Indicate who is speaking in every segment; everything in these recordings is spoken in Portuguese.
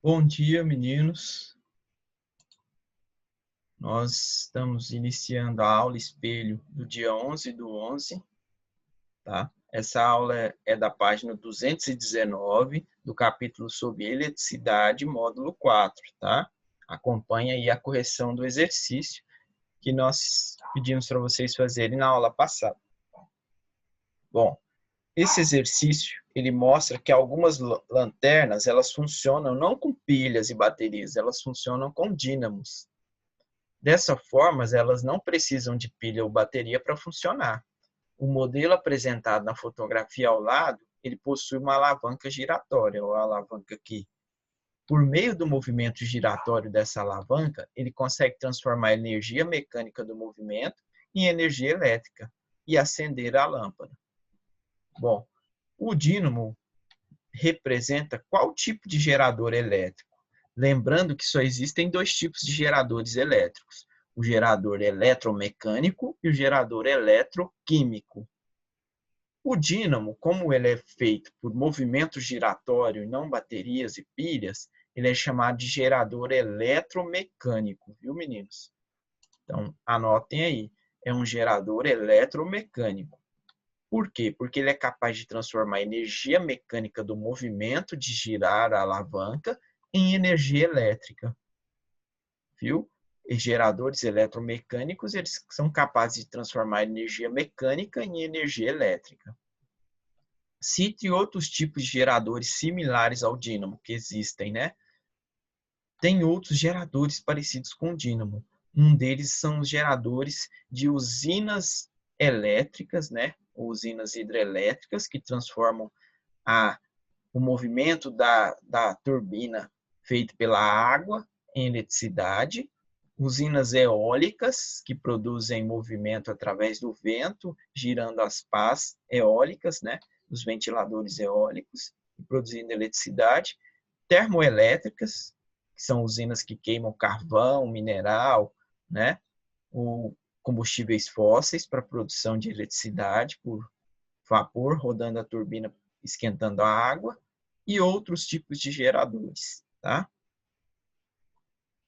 Speaker 1: Bom dia, meninos. Nós estamos iniciando a aula espelho do dia 11/11, tá? Essa aula é da página 219, do capítulo sobre eletricidade, módulo 4, tá? Acompanha aí a correção do exercício que nós pedimos para vocês fazerem na aula passada. Bom, esse exercício, ele mostra que algumas lanternas, elas funcionam não com pilhas e baterias, elas funcionam com dínamos. Dessa forma, elas não precisam de pilha ou bateria para funcionar. O modelo apresentado na fotografia ao lado, ele possui uma alavanca giratória, ou a alavanca aqui. Por meio do movimento giratório dessa alavanca, ele consegue transformar a energia mecânica do movimento em energia elétrica e acender a lâmpada. Bom, o dínamo representa qual tipo de gerador elétrico? Lembrando que só existem dois tipos de geradores elétricos: o gerador eletromecânico e o gerador eletroquímico. O dínamo, como ele é feito por movimento giratório e não baterias e pilhas, ele é chamado de gerador eletromecânico, viu, meninos? Então, anotem aí, é um gerador eletromecânico. Por quê? Porque ele é capaz de transformar a energia mecânica do movimento de girar a alavanca em energia elétrica, viu? E geradores eletromecânicos, eles são capazes de transformar a energia mecânica em energia elétrica. Cite outros tipos de geradores similares ao dínamo que existem, né? Tem outros geradores parecidos com o dínamo. Um deles são os geradores de usinas elétricas, né? Usinas hidrelétricas que transformam o movimento da turbina feito pela água em eletricidade. Usinas eólicas que produzem movimento através do vento, girando as pás eólicas, né? Os ventiladores eólicos, produzindo eletricidade. Termoelétricas, que são usinas que queimam carvão, mineral, né? Ou combustíveis fósseis para produção de eletricidade por vapor, rodando a turbina, esquentando a água, e outros tipos de geradores, tá?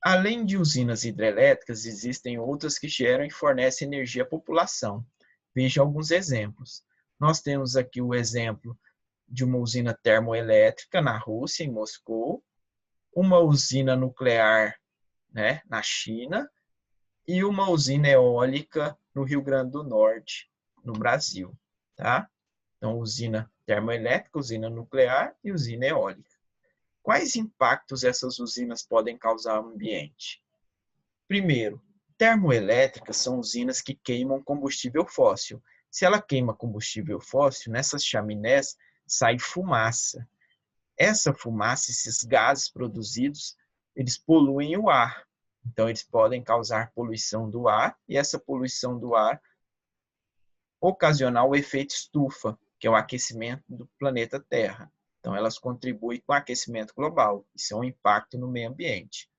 Speaker 1: Além de usinas hidrelétricas, existem outras que geram e fornecem energia à população. Veja alguns exemplos. Nós temos aqui o exemplo de uma usina termoelétrica na Rússia, em Moscou, uma usina nuclear, né, na China, e uma usina eólica no Rio Grande do Norte, no Brasil, tá? Então, usina termoelétrica, usina nuclear e usina eólica. Quais impactos essas usinas podem causar ao ambiente? Primeiro, termoelétricas são usinas que queimam combustível fóssil. Se ela queima combustível fóssil, nessas chaminés sai fumaça. Essa fumaça, esses gases produzidos, eles poluem o ar. Então, eles podem causar poluição do ar, e essa poluição do ar ocasionar o efeito estufa, que é o aquecimento do planeta Terra. Então, elas contribuem com o aquecimento global. Isso é um impacto no meio ambiente.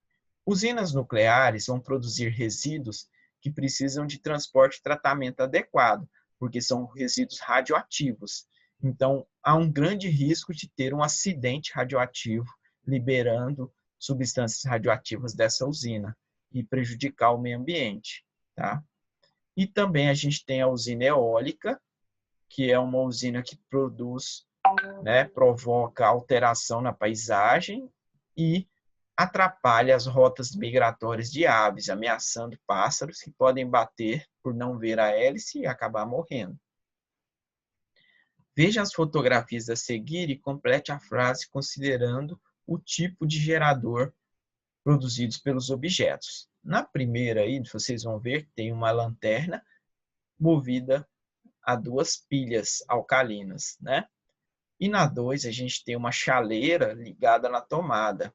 Speaker 1: Usinas nucleares vão produzir resíduos que precisam de transporte e tratamento adequado, porque são resíduos radioativos. Então, há um grande risco de ter um acidente radioativo liberando substâncias radioativas dessa usina e prejudicar o meio ambiente, tá? E também a gente tem a usina eólica, que é uma usina que produz, né, provoca alteração na paisagem e atrapalha as rotas migratórias de aves, ameaçando pássaros que podem bater por não ver a hélice e acabar morrendo. Veja as fotografias a seguir e complete a frase considerando o tipo de gerador produzidos pelos objetos. Na primeira aí, vocês vão ver que tem uma lanterna movida a duas pilhas alcalinas, né? E na 2 a gente tem uma chaleira ligada na tomada.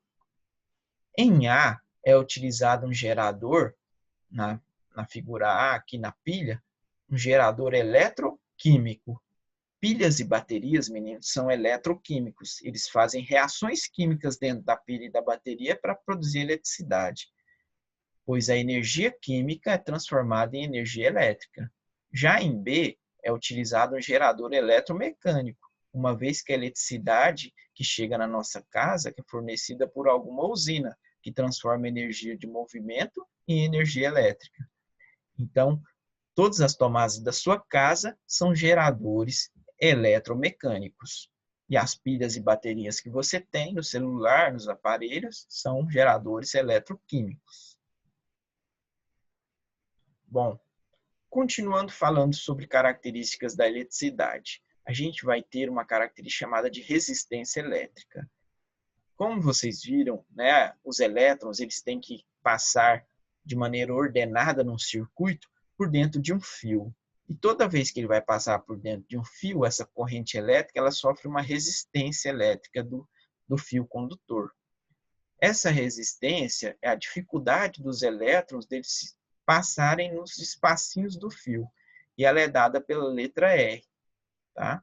Speaker 1: Em A é utilizado um gerador, na figura A, aqui na pilha, um gerador eletroquímico. Pilhas e baterias, meninos, são eletroquímicos. Eles fazem reações químicas dentro da pilha e da bateria para produzir eletricidade, pois a energia química é transformada em energia elétrica. Já em B, é utilizado um gerador eletromecânico, uma vez que a eletricidade que chega na nossa casa é fornecida por alguma usina, que transforma energia de movimento em energia elétrica. Então, todas as tomadas da sua casa são geradores eletromecânicos. E as pilhas e baterias que você tem no celular, nos aparelhos, são geradores eletroquímicos. Bom, continuando falando sobre características da eletricidade, a gente vai ter uma característica chamada de resistência elétrica. Como vocês viram, né, os elétrons eles têm que passar de maneira ordenada num circuito por dentro de um fio. E toda vez que ele vai passar por dentro de um fio, essa corrente elétrica ela sofre uma resistência elétrica do fio condutor. Essa resistência é a dificuldade dos elétrons deles passarem nos espacinhos do fio. E ela é dada pela letra R. Tá?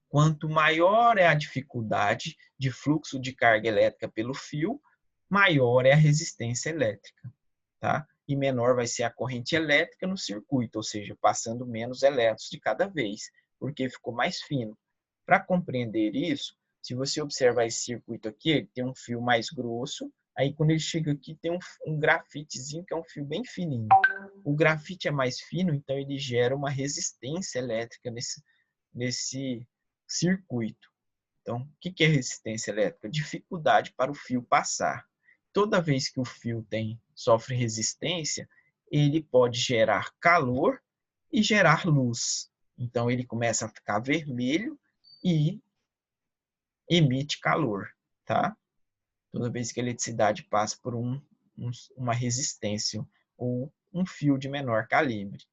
Speaker 1: Quanto maior é a dificuldade de fluxo de carga elétrica pelo fio, maior é a resistência elétrica. Tá? E menor vai ser a corrente elétrica no circuito, ou seja, passando menos elétrons de cada vez, porque ficou mais fino. Para compreender isso, se você observar esse circuito aqui, ele tem um fio mais grosso, aí quando ele chega aqui tem um grafitezinho que é um fio bem fininho. O grafite é mais fino, então ele gera uma resistência elétrica nesse circuito. Então, o que é resistência elétrica? Dificuldade para o fio passar. Toda vez que o fio sofre resistência, ele pode gerar calor e gerar luz. Então, ele começa a ficar vermelho e emite calor. Tá? Toda vez que a eletricidade passa por uma resistência ou um fio de menor calibre.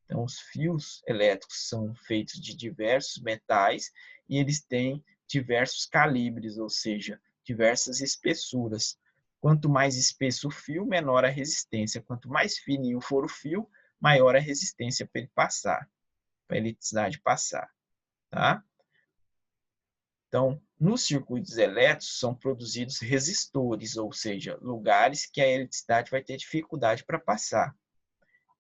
Speaker 1: Então, os fios elétricos são feitos de diversos metais e eles têm diversos calibres, ou seja, diversas espessuras. Quanto mais espesso o fio, menor a resistência. Quanto mais fininho for o fio, maior a resistência para ele passar, para a eletricidade passar. Tá? Então, nos circuitos elétricos são produzidos resistores, ou seja, lugares que a eletricidade vai ter dificuldade para passar.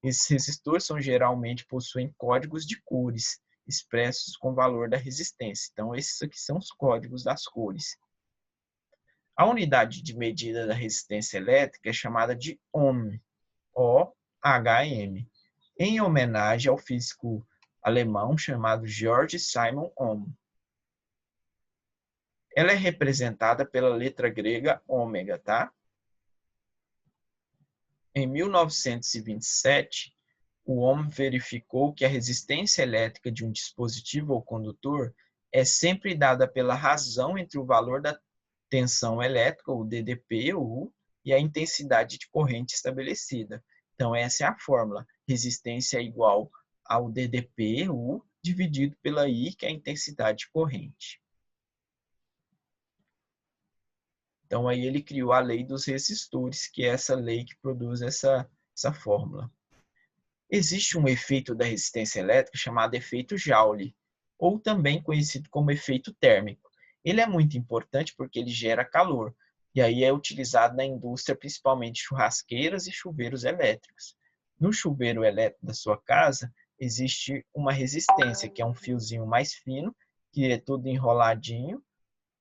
Speaker 1: Esses resistores geralmente possuem códigos de cores, expressos com o valor da resistência. Então, esses aqui são os códigos das cores. A unidade de medida da resistência elétrica é chamada de ohm, O-H-M, em homenagem ao físico alemão chamado Georg Simon Ohm. Ela é representada pela letra grega ômega, tá? Em 1927, o Ohm verificou que a resistência elétrica de um dispositivo ou condutor é sempre dada pela razão entre o valor da tensão elétrica, o DDP, U, e a intensidade de corrente estabelecida. Então, essa é a fórmula. Resistência é igual ao DDP, U, dividido pela I, que é a intensidade de corrente. Então, aí ele criou a lei dos resistores, que é essa lei que produz essa fórmula. Existe um efeito da resistência elétrica chamado efeito Joule, ou também conhecido como efeito térmico. Ele é muito importante porque ele gera calor, e aí é utilizado na indústria, principalmente churrasqueiras e chuveiros elétricos. No chuveiro elétrico da sua casa, existe uma resistência, que é um fiozinho mais fino, que é todo enroladinho,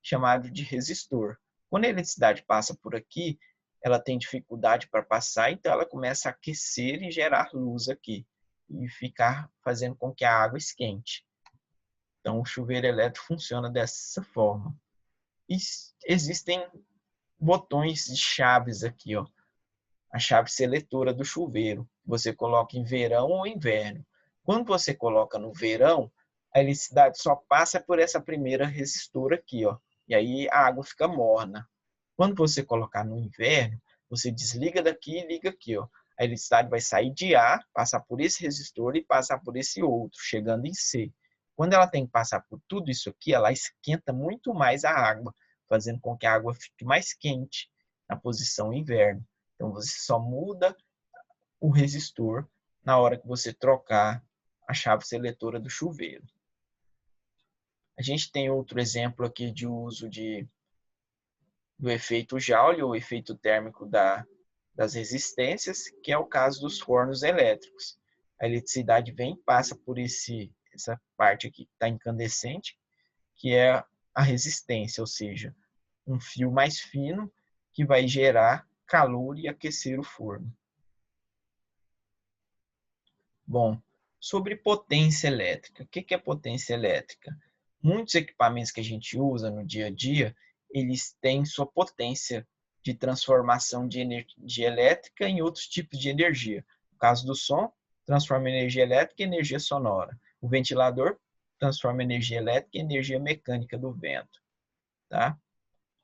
Speaker 1: chamado de resistor. Quando a eletricidade passa por aqui, ela tem dificuldade para passar, então ela começa a aquecer e gerar luz aqui, e ficar fazendo com que a água esquente. Então, o chuveiro elétrico funciona dessa forma. E existem botões de chaves aqui, ó. A chave seletora do chuveiro. Você coloca em verão ou inverno. Quando você coloca no verão, a eletricidade só passa por essa primeira resistor aqui, ó. E aí a água fica morna. Quando você colocar no inverno, você desliga daqui e liga aqui, ó. A eletricidade vai sair de A, passar por esse resistor e passar por esse outro, chegando em C. Quando ela tem que passar por tudo isso aqui, ela esquenta muito mais a água, fazendo com que a água fique mais quente na posição inverno. Então, você só muda o resistor na hora que você trocar a chave seletora do chuveiro. A gente tem outro exemplo aqui de uso do efeito Joule, ou efeito térmico das resistências, que é o caso dos fornos elétricos. A eletricidade vem, passa por esse essa parte aqui que está incandescente, que é a resistência, ou seja, um fio mais fino que vai gerar calor e aquecer o forno. Bom, sobre potência elétrica. O que é potência elétrica? Muitos equipamentos que a gente usa no dia a dia, eles têm sua potência de transformação de energia elétrica em outros tipos de energia. No caso do som, transforma energia elétrica em energia sonora. O ventilador transforma energia elétrica em energia mecânica do vento. Tá?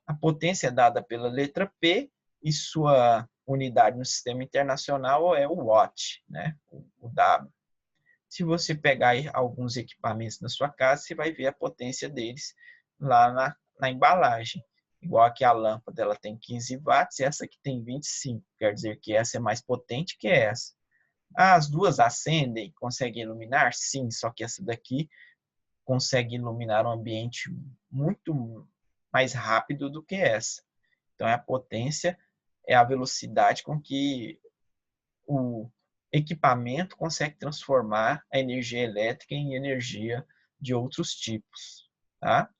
Speaker 1: A potência é dada pela letra P e sua unidade no sistema internacional é o watt, né? O W. Se você pegar alguns equipamentos na sua casa, você vai ver a potência deles lá na embalagem. Igual aqui a lâmpada, ela tem 15 watts e essa aqui tem 25. Quer dizer que essa é mais potente que essa. As duas acendem, conseguem iluminar? Sim, só que essa daqui consegue iluminar um ambiente muito mais rápido do que essa. Então, a potência é a velocidade com que o equipamento consegue transformar a energia elétrica em energia de outros tipos. Tá?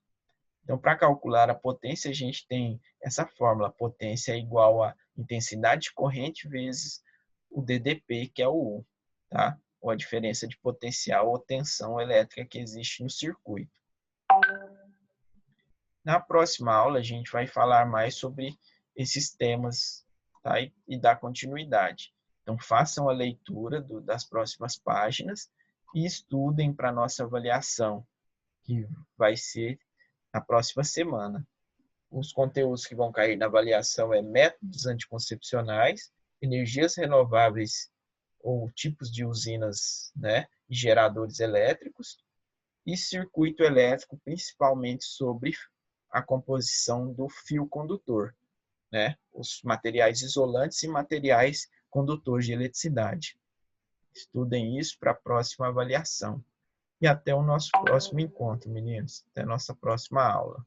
Speaker 1: Então, para calcular a potência, a gente tem essa fórmula. A potência é igual a intensidade de corrente vezes o DDP, que é o U. Tá? Ou a diferença de potencial ou tensão elétrica que existe no circuito. Na próxima aula, a gente vai falar mais sobre esses temas, tá? E dar continuidade. Então, façam a leitura das próximas páginas e estudem para a nossa avaliação, que vai ser na próxima semana. Os conteúdos que vão cair na avaliação é métodos anticoncepcionais, energias renováveis ou tipos de usinas, né, e geradores elétricos, e circuito elétrico, principalmente sobre a composição do fio condutor, né? Os materiais isolantes e materiais condutores de eletricidade. Estudem isso para a próxima avaliação. E até o nosso próximo encontro, meninos. Até a nossa próxima aula.